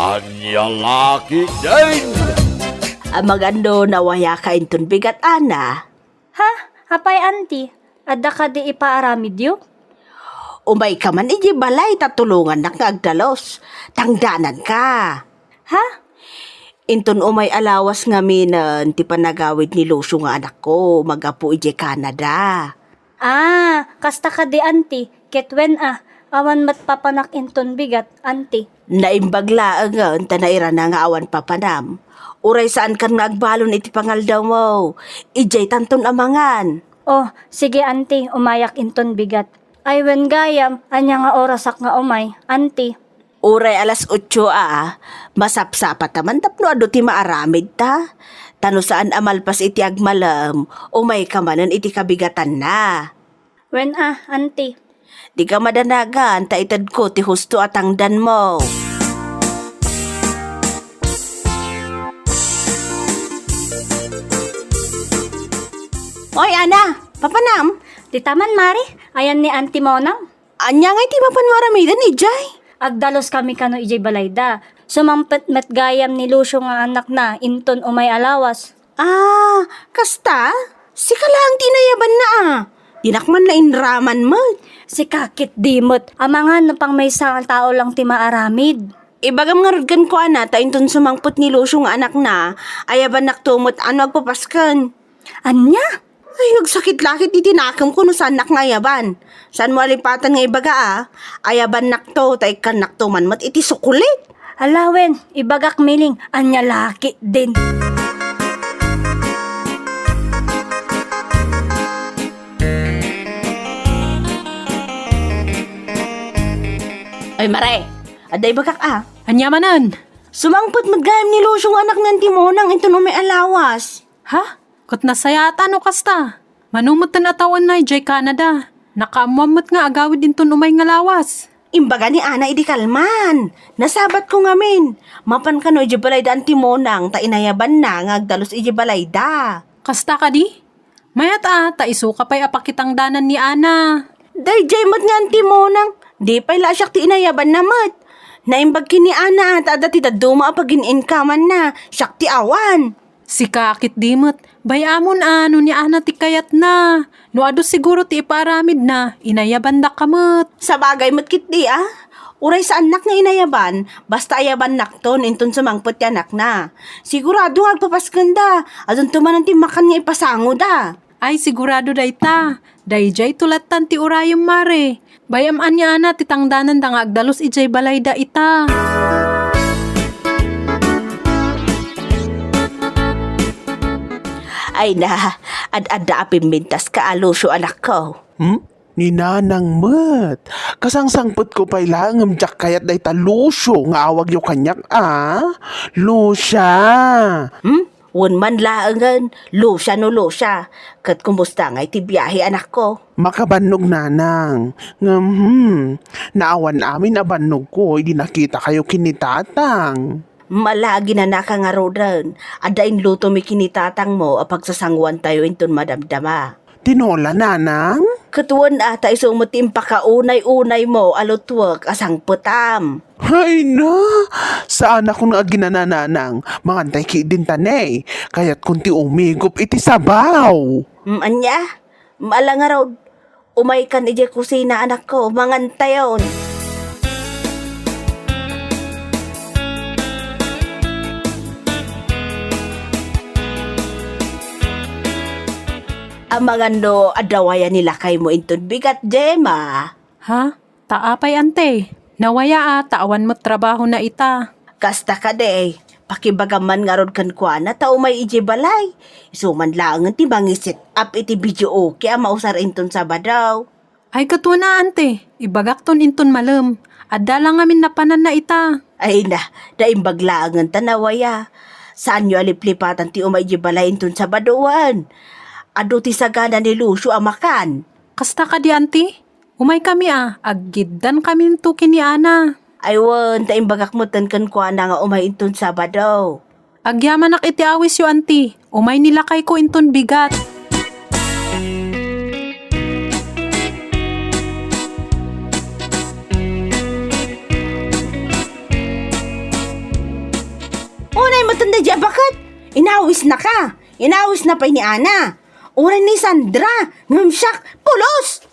Anya laki din! Magando na waya ka inton bigat ana. Ha? Hapay anti? Adda ka di ipaaramid yu? Umay ka man iji balay tatulungan na nga agdalos. Tangdanan ka. Ha? Inton umay alawas nga minan ti panagawid ni Lucio nga anak ko magapu iji Canada. Kasta ka di anti. Ketwen awan matpapanak inton bigat anti. Naimbagla nga tanaira na nga awan papanam. Uray saan kan nga agbalon iti pangaldaw mo. Ijay tanton amangan. Oh, sige anti, umayak inton bigat. Ay wen gayam, anya nga orasak nga umay, anti. Uray alas 8 masapsapat naman tapno ado ti maaramid ta. Tano saan amalpas iti agmalam, umay ka manan iti kabigatan na. Wen anti. Di ka madanagan, taitad ko ti husto at angdan mo. Oy, Ana! Papanam! Di taman mari, ayan ni anti monang. Anya nga iti mapan maramidan, Ijay? Agdalos kami kano ijay balayda. Sumampet met gayam ni Lucio nga anak na, inton umay alawas. Kasta? Si kalang tinayaban na Dinakman na inraman mo. Si kakit dimot, amangan na pang may isang tao lang ti maaramid. Ibagam nga rudgan ko ta inton sumangput ni Lucio nga anak na, ayaban naktumot ano agpapaskan. Anya? Ay, sakit lakit itinakam ko no saan nakngayaban. Saan mo alipatan nga ibaga ayaban nakto, tay kan nakto man mat iti sukulit. Alawen, ibagak miling, anya laki din. Ay, Mare, aday bagak Anyamanan? Sumangput magayam ni Lucio nga anak ng timonang ito no may alawas. Ha? Kat nasayata no kasta. Manumot na atawan na ijay Canada. Nakaamamot nga agawid din to umay nga lawas. Imbaga ni Ana idi kalman. Nasabat ko ngamin. Mapan ka no iji balayda ang timonang ta inayaban na nga agdalos iji balayda. Kasta ka di? Mayat taiso ka pa'y apakitang danan ni Ana. Dayjay mat nga ang timonang. Di pa'y lasyak ti inayaban na mat. Naimbag kini Ana at adati daduma apagin inkaman na. Siyak ti awan. Si kakit dimot, bayamon ano ni Ana ti kayat na. No ado siguro ti iparamid na, inayaban da kamot. Sa bagay mat kit di Uray sa anak nga inayaban, basta ayaban nakton inton sumangpot ti anak na. Sigurado agpapaskanda, adun tumanan ti makan nga ipasango da. Ay sigurado day ta, dayjay tulatan ti urayong mare. Bayam anya Ana ti tangdanan da nga agdalos ijay balayda ita. Ay na, ad-ada apimmintas ka Lucio anak ko. Ninanang mat. Kasangsangpot ko pa'y langam jak kayat day ta Lucio nga awag yo kanyak Lucia. Wan man laangan, Lucia no Lucia. Kat kumusta nga iti biyahe anak ko? Makabannog nanang. Naawan amin abannog ko, hindi nakita kayo kinitatang. Malagi na nakangarodan. Adain luto mi kinitatang mo apag sasangwan tayo inton madamdama. Tinola nanang? Katuan ata isumutim pa kaunay-unay mo alutwag asang putam. Hay na! Saan ako nga ginanananang? Mangantay ki din tanay. Kaya't kunti umigop iti sabaw. Anya? Malangaraw. Umay kan ije kusina anak ko. Mangantayon. Ang mga adawaya nila kay mo inton bigat, Gemma. Ha? Taapay ante. Nawaya taawan mo trabaho na ita. Kasta ka de, pakibagaman nga rod kan kwa na tao may ije balay. Isuman lang ti mangisit up iti video okay mausar inton Sabadaw. Ay katwa na ante. Ibagak ton inton malam. Adda lang amin napanan na ita. Ay na, daimbag lang ang tanawaya. Saan nyo aliplipatan ti umay ije balay inton Sabadoan? Ado ti sagana ni Lucio amakan. Kasta ka di ante? Umay kami aggidan kami nito kini Ana. Aywan, taimbagak mo tan kwa na nga umay inton Sabadaw. Agyaman iti awis yo anti. Umay nilakay ko inton bigat. Inawis na ka. Inawis na pa ni Ana. Uray ni Sandra. Ngamsyak. Pulos!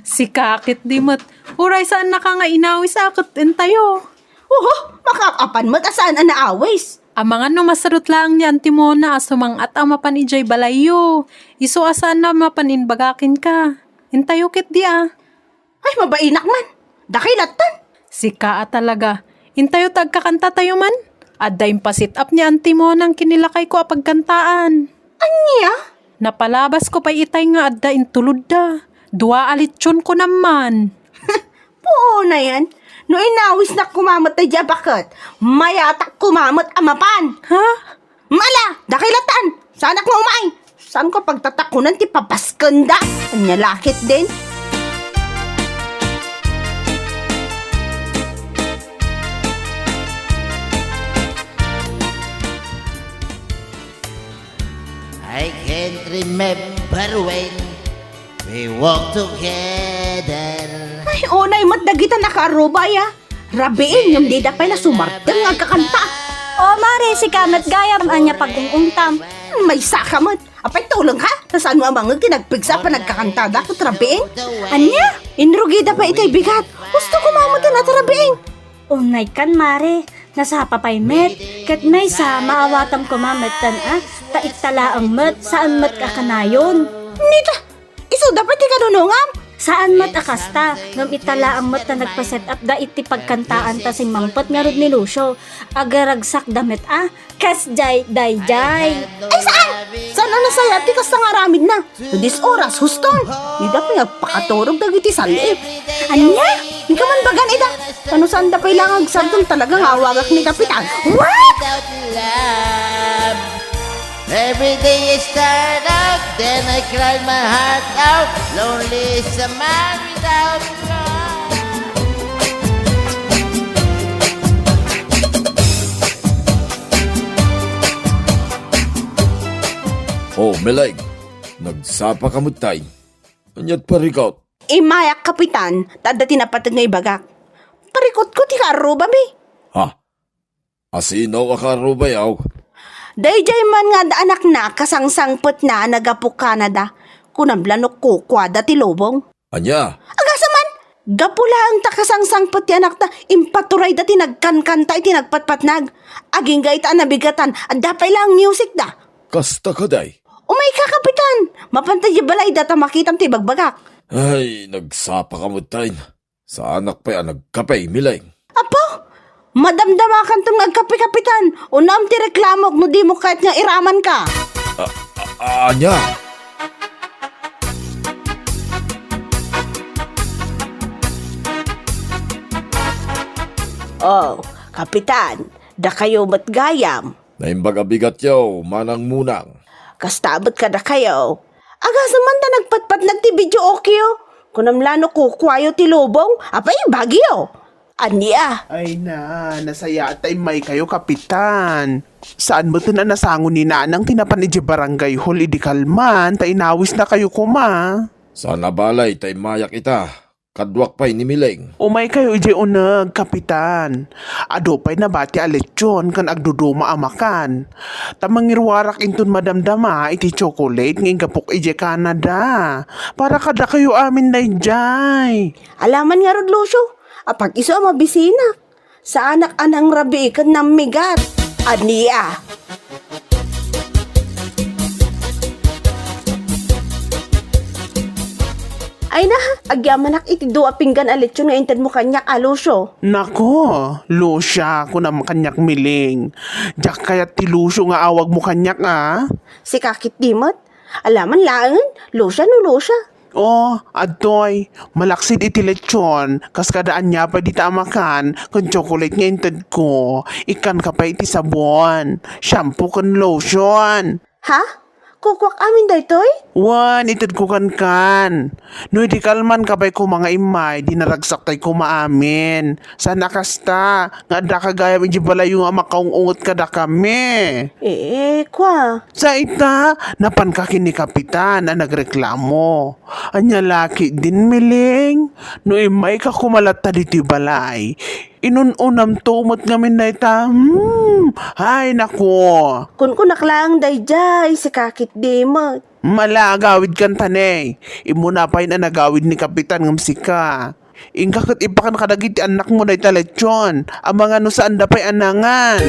Si kakit di mat. Uray saan na ka nga inawis akot tayo. Oho, makakapan mo't asaan ang naawis. Ang mga masarot lang niya Antimona asumang at ang mapan ijay balayo. Iso asaan na mapanin bagakin ka. Intayo kit di Ay, mabainak man. Dakilatan. Si Kaa talaga. Intayo tagkakanta tayo man. Adda yung pasit up niya Antimona ang kinilakay ko apagkantaan. Anya? Napalabas ko pa itay nga adda intulod da. Dua alitsyon ko naman. Oo na yan. No inawis na kumamot na dya bakit? Mayatak kumamot amapan. Ha? Mala, dakilatan. Sanak nga umay. Saan ko pagtatakunan ti papaskanda? Anya lakit din. I can't remember when we walked together. Ay, unay matdagitan nakarubay Rabiin yung dida pa na sumartang nga kakanta. O mare, si Kamat Gayam anya pagungungtam. May saka man. Apay tulong ha? Saan mo ang mga kinagpigsa pa nagkakanta dakot rabiin? Anya? Inrugida pa itay bigat. Gusto ko mamutin at rabiin. Unay kan mare, nasa papay met. Kat may sa maawatam ko mametan taitala ang met, saan met kakanayon? Nita, iso dapat ikanunungam. Saan mat akasta, ngam itala ang mat na nagpa-set up da iti pagkantaan ta sing mangpot nga rod ni Lucio. Agaragsak damit kas jay. Ay saan? Saan na nasaya? Tikas na nga ramid na. So this oras, huston. Di dapat nagpakaturog dagiti salip. Anya? Di ka man bagan ida. Ano saan da kailangan agsadong talagang awagak ni Kapitan? What? Without love. Every day I start out, then I cry my heart out. Lonely is a man without love. Oh, Mileg. Nagsapa ka mo tay. Anyat parikot. Imayak Kapitan, tada tinapatag nga ibagak. Parikot ko ti karuba mi. Ha? Asino ka karubayaw? Dayjay man nga da anak na kasangsangpot na nagapok Canada. Kunamblanok ko kwada ti lobong. Anya? Agasa man, gapula ang takasangsangpot ti anak ta impaturay da ti nagkankanta iti nagpatpatnag. Aging gaita nabigatan at dapay lang music da. Kasta ka day. Umay ka Kapitan, mapantay di balay da ta makitam ti bagbagak. Ay, nagsapa ka mo tay. Sa anak pa yan nagkapay, Mileg. Apo, madamdamakan tong nagkapi-Kapitan. Unam ti reklamok no di mo kahit nga iraman ka. Anya? Oh, Kapitan, da kayo matgayam. Naimbag abigat yaw, manang munang. Kastabot ka da kayo. Agasa man ta nagpatpat nagti video okyo. Kunamlano ko kwayo ti lobong, apay bagyo. Anya? Ay nasaya tay may kayo, Kapitan. Saan mo na nasangon ni nanang tinapan ni barangay hall idi kalman, tay inawis na kayo kuma. Sana balay tay mayak ita. Kadwak pa'y ni Mileg. Umay kayo ije unag, Kapitan. Ado pa'y nabati aletsyon kan agduduma amakan. Tamangirwarak intun madamdama iti chocolate nging gapok ije Canada. Para kada kayo amin na ijay. Alaman nga rod Lucio, apag iso mabisina. Sa anak anang rabi ikan namigat. Ania? Ay na, agyamanak iti dua pinggan alitsyon nga intad mo kanyak Lucio. Nako, Lucia, ko naman kanyak miling. Diyak kayat ti Lucio nga awag mo kanyak Si kakit dimot, alaman laang, Lucia no Lucia. Oh, adoy, malaksid iti lechon, kas kadaan niya pa di tamakan, kung chocolate nga intad ko, ikan ka pa iti sabon, shampoo kan lotion. Ha? Kukwak amin daytoy? Wan, itad ko kan. No, di kalman kabay ko mga imay, di naragsak tay ko maamin. Sana kasta, nga da kagaya medyo balayo nga makaungungot ka da kami. Kwa. Sa ita, napankakin ni Kapitan na nagreklamo. Anya laki din miling. No imay ka kumalata dito balay. Inununam tumot ngamin na ita. Ay, nako. Kun naklang dayjay, si kakit di mo. Malagawid kan tanay. Imuna pa na nagawid ni Kapitan ng sika. Ingkakot ipakan kadagiti anak mo day taletsyon. Ang mga no saan dapay anangan.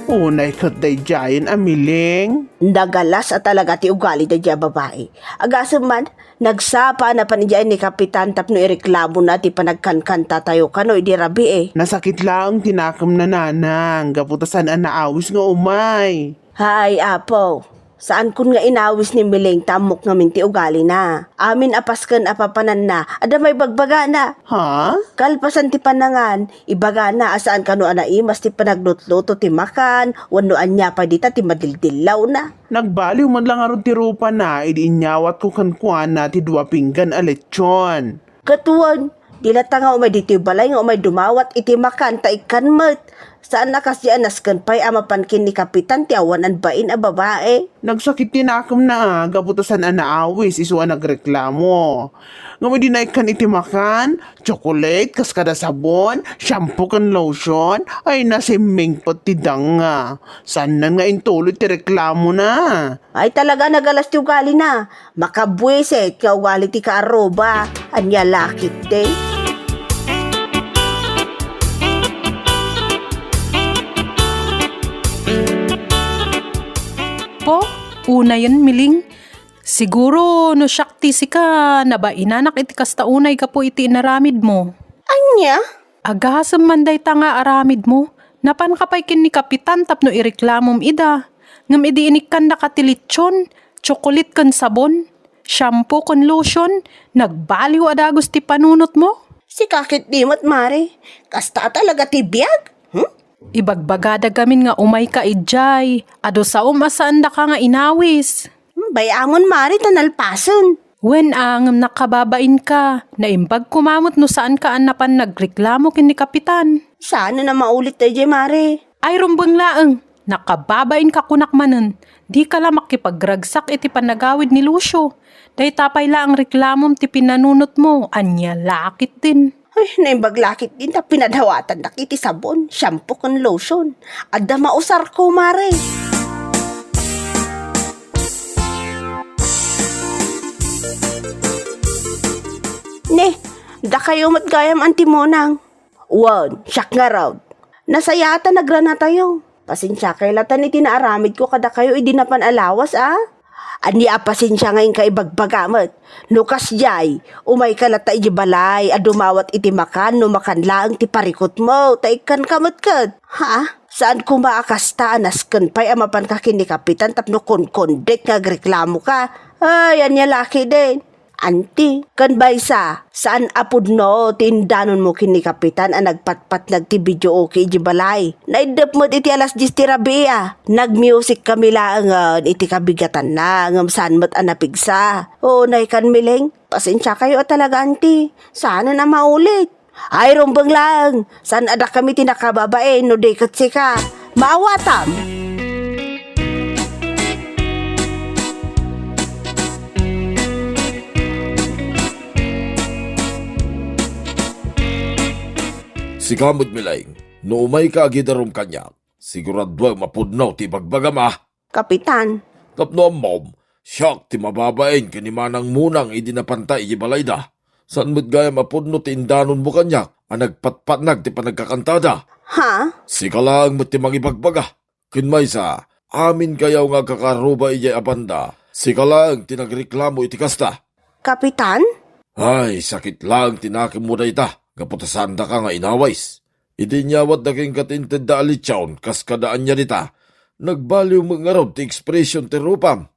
Unay kat day jayan amiling. Dagalas at talaga ti ugali da dya babae. Agasam man, nagsapa na panidyan ni Kapitan tapno ireklamo na ti panagkankanta tayo kano idi rabi eh. Nasakit lang tinakam na nanang. Gaputasan ang naawis nga umay. Hay, apo. Saan kun nga inawis ni Miling tamok ngamin ti ugali na. Amin apasken apapanan na, ada may bagbaga na. Ha? Kalpasan ti panangan, ibaga na asaan kano anaimas ti panaglutluto ti makan, wano anya pa dita ti madildilaw na. Nagbaliw man lang aron ti rupa na, idiinyawat ko kankuan na ti dua pinggan aletsyon. Katuan, dilata nga umay dito balay nga umay dumawat iti makan ta ikan met. Saan nakasya nasken pa'y amapankin ni Kapitan ti awanan bain a babae? Nagsakit tinakam na, gaputasan ang naawis, isuwa nagreklamo. Ngayon di naikan iti makan, chocolate, kaskada sabon, shampoo kan lotion, ay nasiming pot ti danga. Saan na nga intulot ti reklamo na? Ay talaga nagalas ti ugali na. Makabwisit ka ugali ti kaaroba. Anya lakit de. Po, una yun miling. Siguro no syakti si ka na ba inanak iti kasta unay ka po iti inaramid mo. Anya? Agasam manday ta nga aramid mo. Napan kapay kin ni Kapitan tapno ireklamom ida. Ngam idi inikan na katilitsyon, chocolate kan sabon, shampoo kan lotion, nagbaliw adagos ti panunot mo. Si kakit dimot mare. Kasta talaga ti biyag? Ibagbagada gamin nga umay ka ijay. Ado sa umasaan da ka nga inawis. Bayamon mare tanalpason. When ang nakababain ka, naimbag kumamot no saan ka anapan nagreklamo kin ni Kapitan. Sana na maulit tayo mare. Ay rumbang laeng, nakababain ka kunak manen. Di ka lang makipagragsak iti panagawid ni Lucio. Day tapay lang reklamom ti pinanunot mo, anya lakit din. Ay, naibaglakit din ta pinadawatan na kiti sabon, shampoo kan lotion. Adda mausar ko mare. Ne, da kayo matgayam antimonang. Wan, siyak nga raw. Nasayata nagrana tayo. Pasensya kay latan iti naaramid ko kada kayo idinapan alawas Ani apasensya ngayon kay bagbagamat. Nukas jay, umay ka lata iti balay, adumawat iti makan, no makan lang ti parikot mo, taikan kamat-kat. Ha? Saan kumaakasta anasken pa'y amapan ka kin ni Kapitan tapno kon-kondek nagreklamo ka? Ay, anya laki din. Anti, kan baysa, saan apod no, tindanon mo kin ni Kapitan ang nagpatpat nagtibidyo okay di balay. Naidap mo iti alas 10 ti rabia. Nag-music kami lang iti kabigatan na, ngam saan mo't anapigsa. O, naikan miling, pasensya kayo talaga anti, sana na maulit. Ay, rumbang lang, saan ada kami tinakababae, no dekat sika. Maawatam. Si kamot milaing, no umay ka agidarom kanyak, siguradwag mapudnaw ti bagbagama. Kapitan, Tapno ang mom, siyak ti mababain kanimanang munang idinapantay ibalayda. San mo't gaya mapudno ti indanon mo kanyak, ang nagpatpatnag ti panagkakantada. ha? Sika lang mo't ti mangibagbaga. Kinmay sa, amin kayaw nga kakaruba iyay abanda. Sika lang tinagreklamo iti kasta. Kapitan? Ay, sakit lang tinakim mo na ita. Kaputasan da ka nga inaways. Idinyawat da king katinted da alitsaon, kas kadaan niya dita. Nagbaliw mga raw ti ekspresyon ti rupam.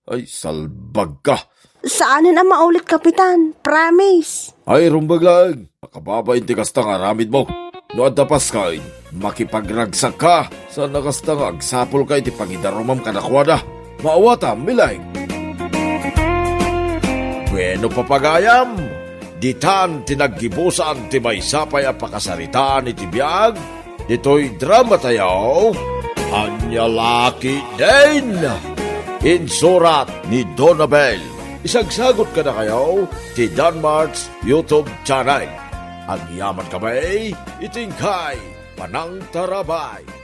Ay, salbag ka. Saan na maulit, Kapitan? Promise. Ay, rumbaglag. Makababain ti kasta nga ramid mo. No adapas ka, makipagragsak ka. Sa nakasta nga agsapol ka iti pangidarumam kanakwada. Maawata, milag. Bueno, papagayam. Ditan tinaggibusan ti may sapay a pakasaritaan iti biyag. Dito'y drama tayo. Anya laki din! Insurat ni Donabel. Isagsagot ka na kayo ti Danmarks YouTube channel. Ang yaman kamay, itingkay, panang tarabay.